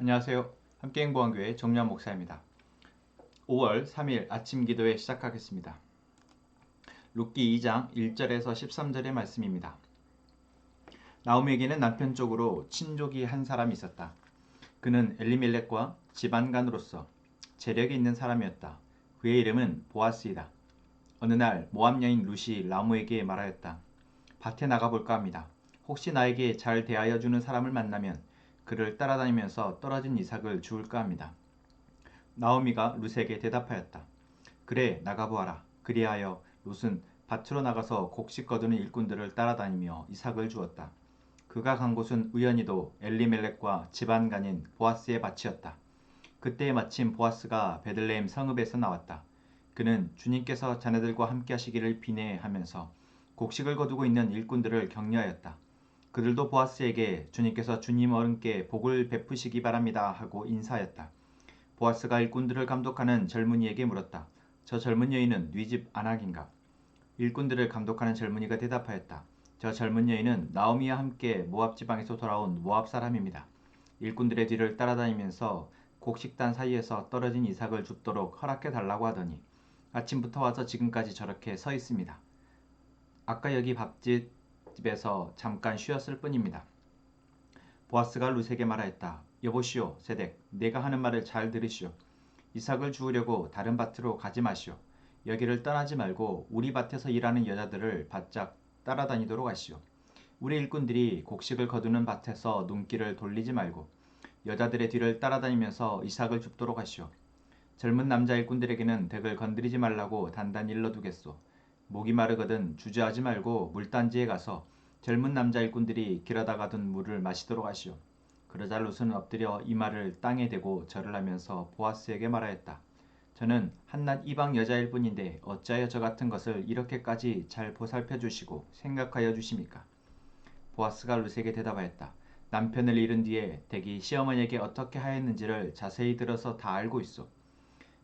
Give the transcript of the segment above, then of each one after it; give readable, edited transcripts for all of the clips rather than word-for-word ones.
안녕하세요. 함께행보한교회 정유한 목사입니다. 5월 3일 아침 기도회 시작하겠습니다. 룻기 2장 1절에서 13절의 말씀입니다. 나오미에게는 남편 쪽으로 친족이 한 사람이 있었다. 그는 엘리멜렉과 집안간으로서 재력이 있는 사람이었다. 그의 이름은 보아스이다. 어느 날 모압 여인 룻이 라모에게 말하였다. 밭에 나가볼까 합니다. 혹시 나에게 잘 대하여 주는 사람을 만나면 그를 따라다니면서 떨어진 이삭을 주울까 합니다. 나오미가 룻에게 대답하였다. 그래, 나가보아라. 그리하여 룻은 밭으로 나가서 곡식 거두는 일꾼들을 따라다니며 이삭을 주었다. 그가 간 곳은 우연히도 엘리멜렉과 집안간인 보아스의 밭이었다. 그때 마침 보아스가 베들레헴 성읍에서 나왔다. 그는 주님께서 자네들과 함께 하시기를 비내하면서 곡식을 거두고 있는 일꾼들을 격려하였다. 그들도 보아스에게 주님께서 주님 어른께 복을 베푸시기 바랍니다 하고 인사하였다. 보아스가 일꾼들을 감독하는 젊은이에게 물었다. 저 젊은 여인은 네 집 아낙인가? 일꾼들을 감독하는 젊은이가 대답하였다. 저 젊은 여인은 나오미와 함께 모압 지방에서 돌아온 모압 사람입니다. 일꾼들의 뒤를 따라다니면서 곡식단 사이에서 떨어진 이삭을 줍도록 허락해 달라고 하더니 아침부터 와서 지금까지 저렇게 서 있습니다. 아까 여기 밥집에서 잠깐 쉬었을 뿐입니다. 보아스가 룻에게 말하였다. 여보시오, 세덱, 내가 하는 말을 잘 들으시오. 이삭을 주우려고 다른 밭으로 가지 마시오. 여기를 떠나지 말고 우리 밭에서 일하는 여자들을 바짝 따라다니도록 하시오. 우리 일꾼들이 곡식을 거두는 밭에서 눈길을 돌리지 말고 여자들의 뒤를 따라다니면서 이삭을 줍도록 하시오. 젊은 남자 일꾼들에게는 덱을 건드리지 말라고 단단히 일러두겠소. 목이 마르거든 주저하지 말고 물단지에 가서 젊은 남자 일꾼들이 길어다 가둔 물을 마시도록 하시오. 그러자 룻은 엎드려 이마를 땅에 대고 절을 하면서 보아스에게 말하였다. 저는 한낱 이방 여자일 뿐인데 어찌하여 저 같은 것을 이렇게까지 잘 보살펴 주시고 생각하여 주십니까? 보아스가 룻에게 대답하였다. 남편을 잃은 뒤에 덱이 시어머니에게 어떻게 하였는지를 자세히 들어서 다 알고 있소.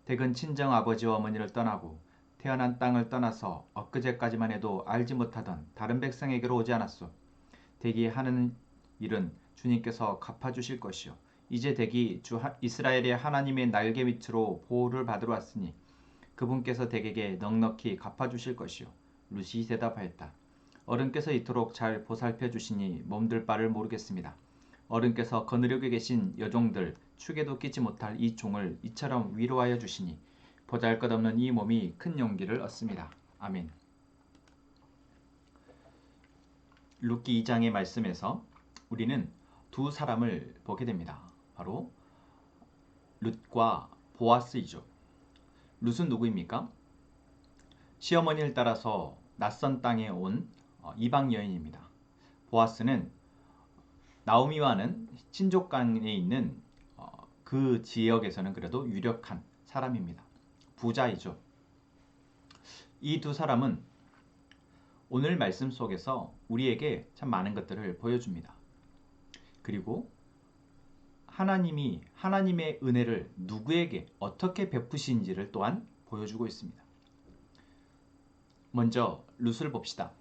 덱은 친정 아버지와 어머니를 떠나고 태어난 땅을 떠나서 엊그제까지만 해도 알지 못하던 다른 백성에게로 오지 않았소. 덱이 하는 일은 주님께서 갚아주실 것이요. 이제 덱이 주 이스라엘의 하나님의 날개 밑으로 보호를 받으러 왔으니 그분께서 덱에게 넉넉히 갚아주실 것이요. 룻이 대답하였다. 어른께서 이토록 잘 보살펴 주시니 몸둘 바를 모르겠습니다. 어른께서 거느리고 계신 여종들 축에도 끼지 못할 이 종을 이처럼 위로하여 주시니 보잘것없는 이 몸이 큰 용기를 얻습니다. 아멘. 룻기 2장의 말씀에서 우리는 두 사람을 보게 됩니다. 바로 룻과 보아스이죠. 룻은 누구입니까? 시어머니를 따라서 낯선 땅에 온 이방 여인입니다. 보아스는 나오미와는 친족간에 있는 그 지역에서는 그래도 유력한 사람입니다. 부자이죠. 이 두 사람은 오늘 말씀 속에서 우리에게 참 많은 것들을 보여줍니다. 그리고 하나님의 은혜를 누구에게 어떻게 베푸신지를 또한 보여주고 있습니다. 먼저 룻을 봅시다.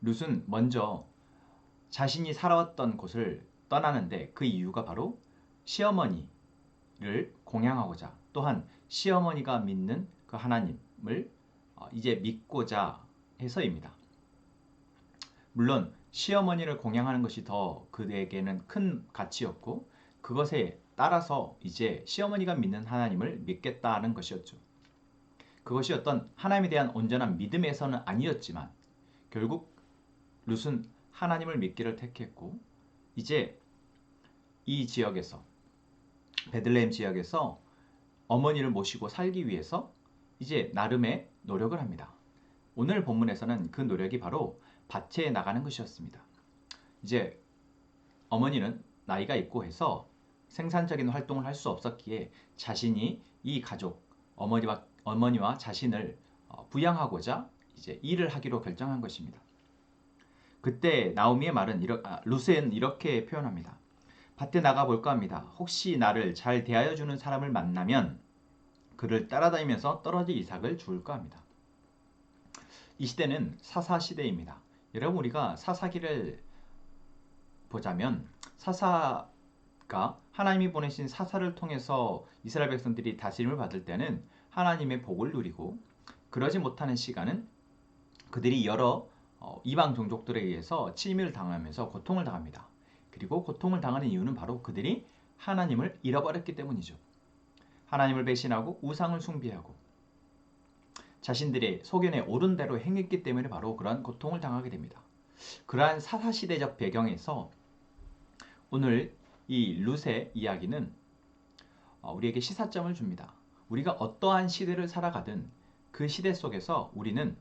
룻은 먼저 자신이 살아왔던 곳을 떠나는데 그 이유가 바로 시어머니를 공양하고자 또한 시어머니가 믿는 그 하나님을 이제 믿고자 해서입니다. 물론 시어머니를 공양하는 것이 더 그에게는 큰 가치였고 그것에 따라서 이제 시어머니가 믿는 하나님을 믿겠다는 것이었죠. 그것이 어떤 하나님에 대한 온전한 믿음에서는 아니었지만 결국 룻은 하나님을 믿기를 택했고 이제 이 지역에서 베들레헴 지역에서 어머니를 모시고 살기 위해서 이제 나름의 노력을 합니다. 오늘 본문에서는 그 노력이 바로 밭에 나가는 것이었습니다. 이제 어머니는 나이가 있고 해서 생산적인 활동을 할 수 없었기에 자신이 이 가족, 어머니와 자신을 부양하고자 이제 일을 하기로 결정한 것입니다. 그때 나오미의 말은 룻은 이렇게 표현합니다. 밭에 나가 볼까 합니다. 혹시 나를 잘 대하여 주는 사람을 만나면 그를 따라다니면서 떨어질 이삭을 주울까 합니다. 이 시대는 사사 시대입니다. 여러분 우리가 사사기를 보자면 사사 그러니까 하나님이 보내신 사사를 통해서 이스라엘 백성들이 다스림을 받을 때는 하나님의 복을 누리고, 그러지 못하는 시간은 그들이 여러 이방 종족들에 의해서 침입을 당하면서 고통을 당합니다. 그리고 고통을 당하는 이유는 바로 그들이 하나님을 잃어버렸기 때문이죠. 하나님을 배신하고 우상을 숭배하고 자신들의 소견에 옳은 대로 행했기 때문에 바로 그러한 고통을 당하게 됩니다. 그러한 사사시대적 배경에서 오늘 이 룻의 이야기는 우리에게 시사점을 줍니다. 우리가 어떠한 시대를 살아가든 그 시대 속에서 우리는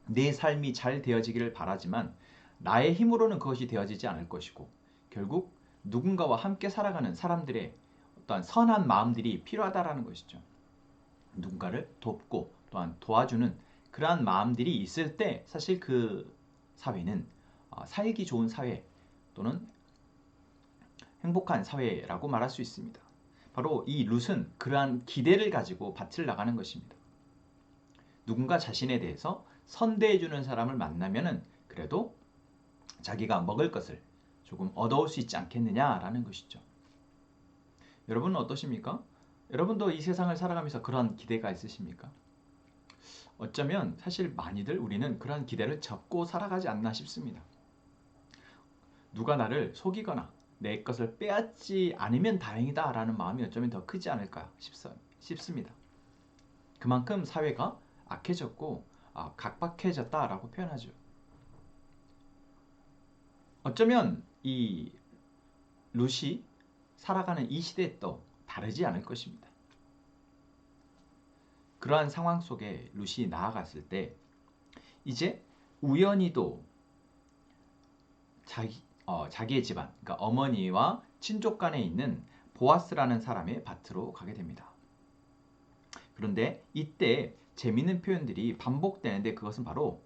내 삶이 잘 되어지기를 바라지만 나의 힘으로는 그것이 되어지지 않을 것이고, 결국 누군가와 함께 살아가는 사람들의 어떠한 선한 마음들이 필요하다라는 것이죠. 누군가를 돕고 또한 도와주는 그러한 마음들이 있을 때 사실 그 사회는 살기 좋은 사회 또는 행복한 사회라고 말할 수 있습니다. 바로 이 룻은 그러한 기대를 가지고 밭을 나가는 것입니다. 누군가 자신에 대해서 선대해주는 사람을 만나면은 그래도 자기가 먹을 것을 조금 얻어올 수 있지 않겠느냐라는 것이죠. 여러분은 어떠십니까? 여러분도 이 세상을 살아가면서 그런 기대가 있으십니까? 어쩌면 사실 많이들 우리는 그런 기대를 접고 살아가지 않나 싶습니다. 누가 나를 속이거나 내 것을 빼앗지 않으면 다행이다 라는 마음이 어쩌면 더 크지 않을까 싶습니다. 그만큼 사회가 악해졌고 각박해졌다라고 표현하죠. 어쩌면 이 룻이 살아가는 이 시대도 다르지 않을 것입니다. 그러한 상황 속에 룻이 나아갔을 때 이제 우연히도 자기의 집안, 그러니까 어머니와 친족 간에 있는 보아스라는 사람의 밭으로 가게 됩니다. 그런데 이때 재미있는 표현들이 반복되는데 그것은 바로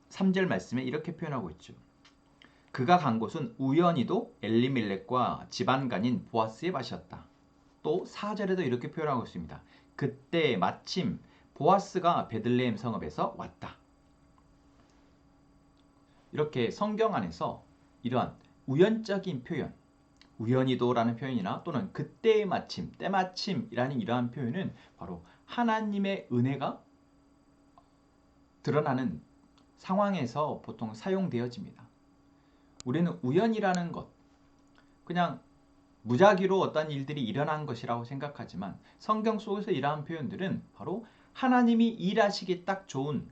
3절 말씀에 이렇게 표현하고 있죠. 그가 간 곳은 우연히도 엘리멜렉과 집안간인 보아스의 밭이었다. 또 4절에도 이렇게 표현하고 있습니다. 그때 마침 보아스가 베들레헴 성읍에서 왔다. 이렇게 성경 안에서 이러한 우연적인 표현, 우연히도라는 표현이나 또는 그때의 마침, 때마침이라는 이러한 표현은 바로 하나님의 은혜가 드러나는 상황에서 보통 사용되어집니다. 우리는 우연이라는 것, 그냥 무작위로 어떤 일들이 일어난 것이라고 생각하지만 성경 속에서 이러한 표현들은 바로 하나님이 일하시기 딱 좋은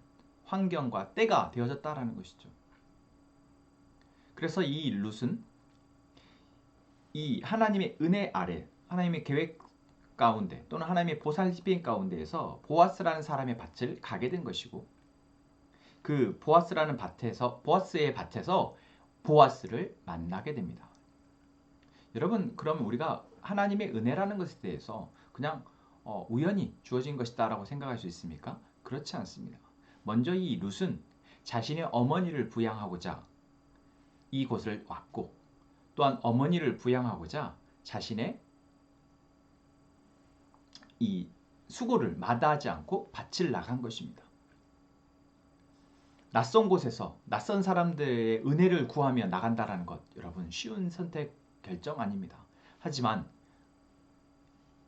환경과 때가 되어졌다라는 것이죠. 그래서 이 룻은 이 하나님의 은혜 아래, 하나님의 계획 가운데 또는 하나님의 보살핌 가운데에서 보아스라는 사람의 밭을 가게 된 것이고, 그 보아스라는 보아스의 밭에서 보아스를 만나게 됩니다. 여러분, 그러면 우리가 하나님의 은혜라는 것에 대해서 그냥 우연히 주어진 것이다 라고 생각할 수 있습니까? 그렇지 않습니다. 먼저 이 룻은 자신의 어머니를 부양하고자 이곳을 왔고, 또한 어머니를 부양하고자 자신의 이 수고를 마다하지 않고 밭을 나간 것입니다. 낯선 곳에서 낯선 사람들의 은혜를 구하며 나간다라는 것, 여러분 쉬운 선택 결정 아닙니다. 하지만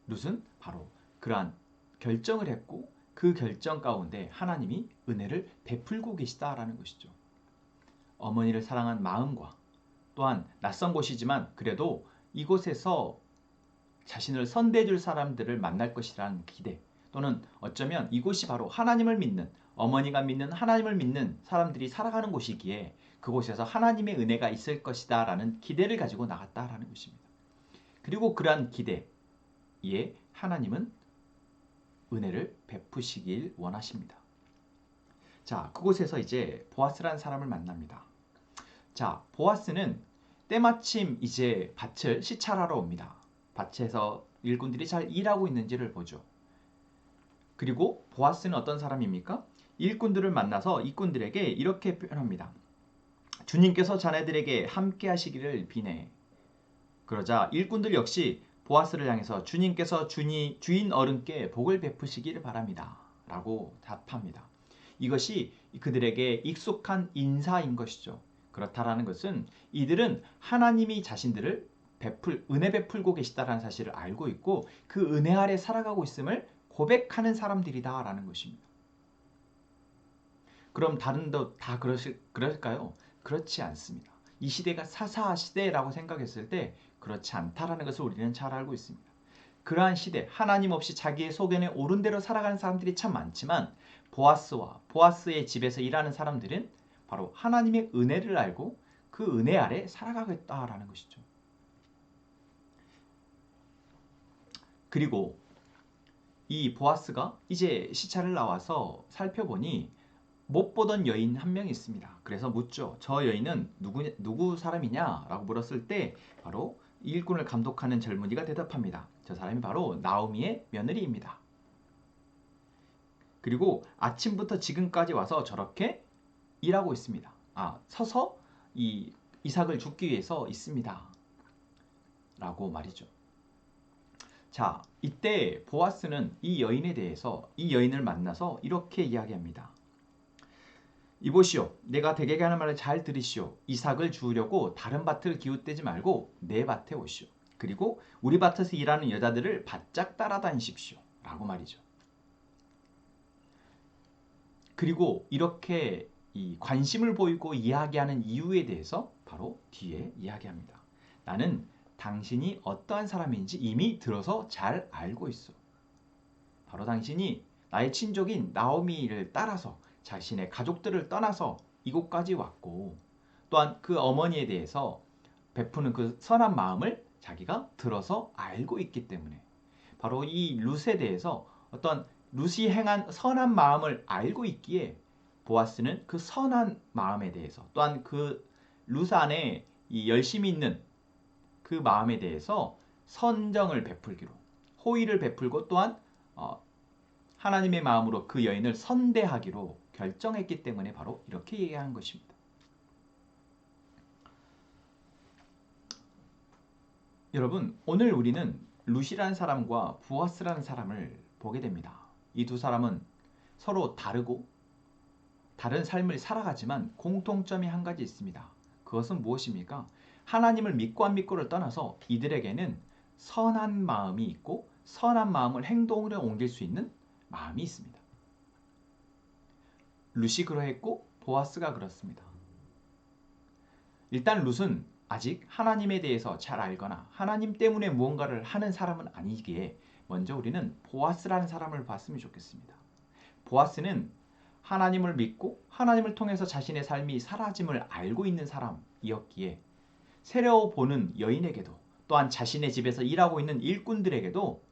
룻은 바로 그러한 결정을 했고 그 결정 가운데 하나님이 은혜를 베풀고 계시다라는 것이죠. 어머니를 사랑한 마음과 또한 낯선 곳이지만 그래도 이곳에서 자신을 선대해 줄 사람들을 만날 것이라는 기대, 또는 어쩌면 이곳이 바로 하나님을 믿는, 어머니가 믿는 하나님을 믿는 사람들이 살아가는 곳이기에 그곳에서 하나님의 은혜가 있을 것이다 라는 기대를 가지고 나갔다라는 것입니다. 그리고 그러한 기대에 하나님은 은혜를 베푸시길 원하십니다. 자, 그곳에서 이제 보아스라는 사람을 만납니다. 자, 보아스는 때마침 이제 밭을 시찰하러 옵니다. 밭에서 일꾼들이 잘 일하고 있는지를 보죠. 그리고 보아스는 어떤 사람입니까? 일꾼들을 만나서 일꾼들에게 이렇게 표현합니다. 주님께서 자네들에게 함께 하시기를 비네. 그러자 일꾼들 역시 보아스를 향해서 주님께서 주인 어른께 복을 베푸시기를 바랍니다 라고 답합니다. 이것이 그들에게 익숙한 인사인 것이죠. 그렇다라는 것은 이들은 하나님이 자신들을 은혜 베풀고 계시다라는 사실을 알고 있고 그 은혜 아래 살아가고 있음을 고백하는 사람들이다라는 것입니다. 그럼 다른도 다 그럴까요? 그렇지 않습니다. 이 시대가 사사 시대라고 생각했을 때 그렇지 않다라는 것을 우리는 잘 알고 있습니다. 그러한 시대, 하나님 없이 자기의 소견에 옳은 대로 살아가는 사람들이 참 많지만 보아스와 보아스의 집에서 일하는 사람들은 바로 하나님의 은혜를 알고 그 은혜 아래 살아가겠다라는 것이죠. 그리고 이 보아스가 이제 시차를 나와서 살펴보니 못 보던 여인 한 명이 있습니다. 그래서 묻죠. 저 여인은 누구 사람이냐? 라고 물었을 때 바로 일꾼을 감독하는 젊은이가 대답합니다. 저 사람이 바로 나오미의 며느리입니다. 그리고 아침부터 지금까지 와서 저렇게 일하고 있습니다. 서서 이 이삭을 죽기 위해서 있습니다. 라고 말이죠. 자, 이때 보아스는 이 여인에 대해서 이 여인을 만나서 이렇게 이야기합니다. 이보시오. 내가 대개가 하는 말을 잘 들으시오. 이삭을 주우려고 다른 밭을 기웃대지 말고 내 밭에 오시오. 그리고 우리 밭에서 일하는 여자들을 바짝 따라다니십시오. 라고 말이죠. 그리고 이렇게 이 관심을 보이고 이야기하는 이유에 대해서 바로 뒤에 이야기합니다. 나는 당신이 어떠한 사람인지 이미 들어서 잘 알고 있어. 바로 당신이 나의 친족인 나오미를 따라서 자신의 가족들을 떠나서 이곳까지 왔고 또한 그 어머니에 대해서 베푸는 그 선한 마음을 자기가 들어서 알고 있기 때문에 바로 이 룻에 대해서 어떤 룻이 행한 선한 마음을 알고 있기에 보아스는 그 선한 마음에 대해서 또한 그 룻 안에 이 열심히 있는 그 마음에 대해서 선정을 베풀기로 호의를 베풀고 또한 하나님의 마음으로 그 여인을 선대하기로 결정했기 때문에 바로 이렇게 얘기한 것입니다. 여러분, 오늘 우리는 룻이라는 사람과 보아스라는 사람을 보게 됩니다. 이 두 사람은 서로 다르고 다른 삶을 살아가지만 공통점이 한 가지 있습니다. 그것은 무엇입니까? 하나님을 믿고 안 믿고를 떠나서 이들에게는 선한 마음이 있고 선한 마음을 행동으로 옮길 수 있는 마음이 있습니다. 룻이 그러했고 보아스가 그렇습니다. 일단 룻은 아직 하나님에 대해서 잘 알거나 하나님 때문에 무언가를 하는 사람은 아니기에 먼저 우리는 보아스라는 사람을 봤으면 좋겠습니다. 보아스는 하나님을 믿고 하나님을 통해서 자신의 삶이 사라짐을 알고 있는 사람이었기에 세려 보는 여인에게도 또한 자신의 집에서 일하고 있는 일꾼들에게도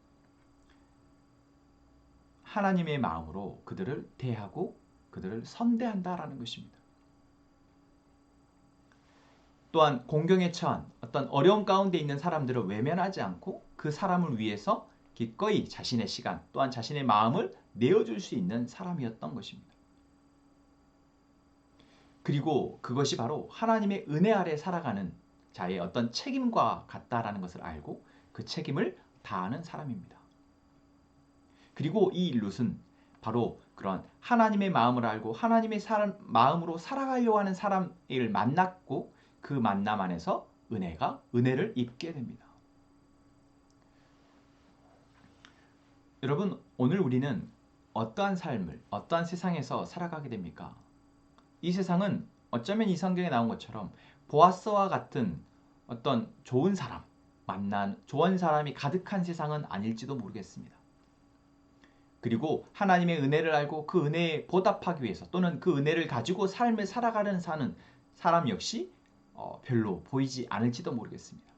하나님의 마음으로 그들을 대하고 그들을 선대한다라는 것입니다. 또한 공경에 처한 어떤 어려움 가운데 있는 사람들을 외면하지 않고 그 사람을 위해서 기꺼이 자신의 시간 또한 자신의 마음을 내어줄 수 있는 사람이었던 것입니다. 그리고 그것이 바로 하나님의 은혜 아래 살아가는 자의 어떤 책임과 같다라는 것을 알고 그 책임을 다하는 사람입니다. 그리고 이 룻은 바로 그런 하나님의 마음을 알고 하나님의 마음으로 살아가려고 하는 사람을 만났고 그 만남 안에서 은혜를 입게 됩니다. 여러분, 오늘 우리는 어떠한 삶을, 어떠한 세상에서 살아가게 됩니까? 이 세상은 어쩌면 이 성경에 나온 것처럼 보아스와 같은 어떤 좋은 사람이 가득한 세상은 아닐지도 모르겠습니다. 그리고 하나님의 은혜를 알고 그 은혜에 보답하기 위해서 또는 그 은혜를 가지고 삶을 살아가는 사람 역시 별로 보이지 않을지도 모르겠습니다.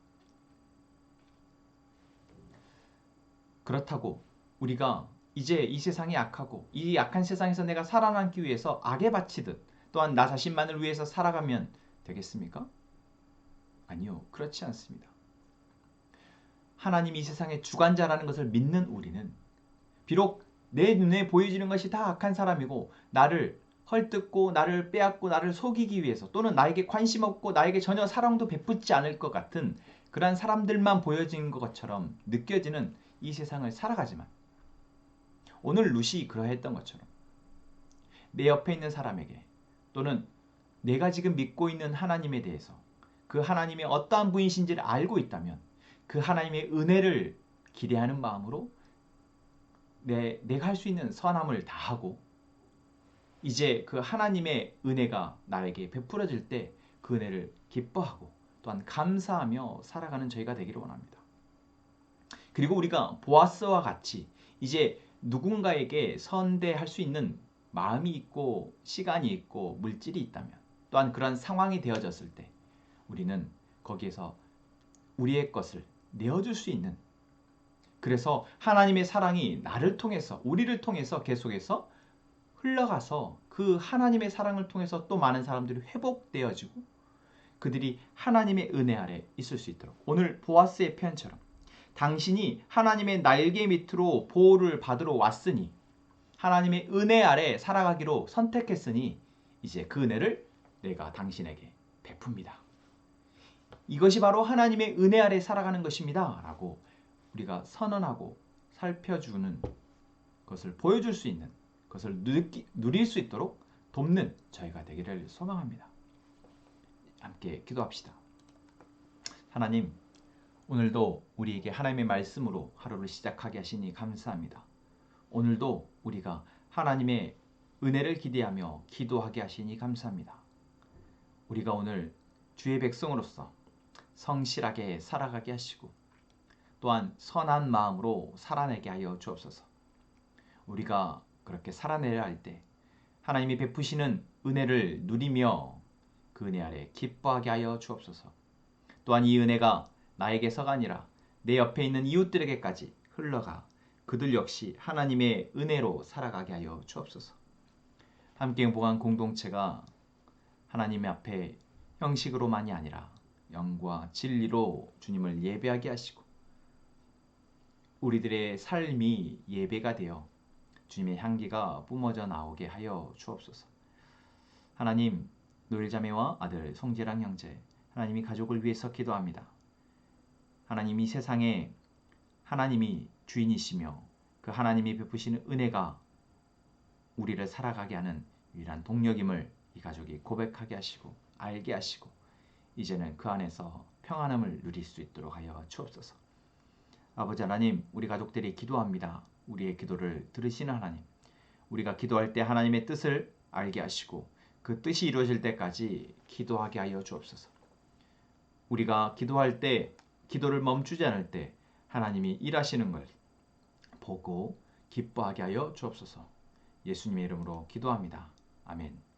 그렇다고 우리가 이제 이 세상이 악하고 이 악한 세상에서 내가 살아남기 위해서 악에 바치듯 또한 나 자신만을 위해서 살아가면 되겠습니까? 아니요, 그렇지 않습니다. 하나님이 이 세상의 주관자라는 것을 믿는 우리는 비록 내 눈에 보여지는 것이 다 악한 사람이고 나를 헐뜯고 나를 빼앗고 나를 속이기 위해서 또는 나에게 관심 없고 나에게 전혀 사랑도 베푸지 않을 것 같은 그러한 사람들만 보여지는 것처럼 느껴지는 이 세상을 살아가지만 오늘 룻이 그러했던 것처럼 내 옆에 있는 사람에게 또는 내가 지금 믿고 있는 하나님에 대해서 그 하나님이 어떠한 분이신지를 알고 있다면 그 하나님의 은혜를 기대하는 마음으로 내가 할 수 있는 선함을 다하고 이제 그 하나님의 은혜가 나에게 베풀어질 때 그 은혜를 기뻐하고 또한 감사하며 살아가는 저희가 되기를 원합니다. 그리고 우리가 보아스와 같이 이제 누군가에게 선대할 수 있는 마음이 있고 시간이 있고 물질이 있다면 또한 그런 상황이 되어졌을 때 우리는 거기에서 우리의 것을 내어줄 수 있는, 그래서 하나님의 사랑이 나를 통해서 우리를 통해서 계속해서 흘러가서 그 하나님의 사랑을 통해서 또 많은 사람들이 회복되어지고 그들이 하나님의 은혜 아래 있을 수 있도록 오늘 보아스의 표현처럼 당신이 하나님의 날개 밑으로 보호를 받으러 왔으니 하나님의 은혜 아래 살아가기로 선택했으니 이제 그 은혜를 내가 당신에게 베풉니다. 이것이 바로 하나님의 은혜 아래 살아가는 것입니다. 라고 우리가 선언하고 살펴주는 것을 보여줄 수 있는 것을 누릴 수 있도록 돕는 저희가 되기를 소망합니다. 함께 기도합시다. 하나님, 오늘도 우리에게 하나님의 말씀으로 하루를 시작하게 하시니 감사합니다. 오늘도 우리가 하나님의 은혜를 기대하며 기도하게 하시니 감사합니다. 우리가 오늘 주의 백성으로서 성실하게 살아가게 하시고 또한 선한 마음으로 살아내게 하여 주옵소서. 우리가 그렇게 살아내려 할 때 하나님이 베푸시는 은혜를 누리며 그 은혜 아래 기뻐하게 하여 주옵소서. 또한 이 은혜가 나에게서가 아니라 내 옆에 있는 이웃들에게까지 흘러가 그들 역시 하나님의 은혜로 살아가게 하여 주옵소서. 함께 행복한 공동체가 하나님 앞에 형식으로만이 아니라 영과 진리로 주님을 예배하게 하시고 우리들의 삶이 예배가 되어 주님의 향기가 뿜어져 나오게 하여 주옵소서. 하나님, 노엘자매와 아들 성재랑 형제, 하나님이 가족을 위해서 기도합니다. 하나님, 이 세상에 하나님이 주인이시며 그 하나님이 베푸시는 은혜가 우리를 살아가게 하는 유일한 동력임을 이 가족이 고백하게 하시고 알게 하시고 이제는 그 안에서 평안함을 누릴 수 있도록 하여 주옵소서. 아버지 하나님, 우리 가족들이 기도합니다. 우리의 기도를 들으시는 하나님, 우리가 기도할 때 하나님의 뜻을 알게 하시고 그 뜻이 이루어질 때까지 기도하게 하여 주옵소서. 우리가 기도할 때 기도를 멈추지 않을 때 하나님이 일하시는 걸 보고 기뻐하게 하여 주옵소서. 예수님의 이름으로 기도합니다. 아멘.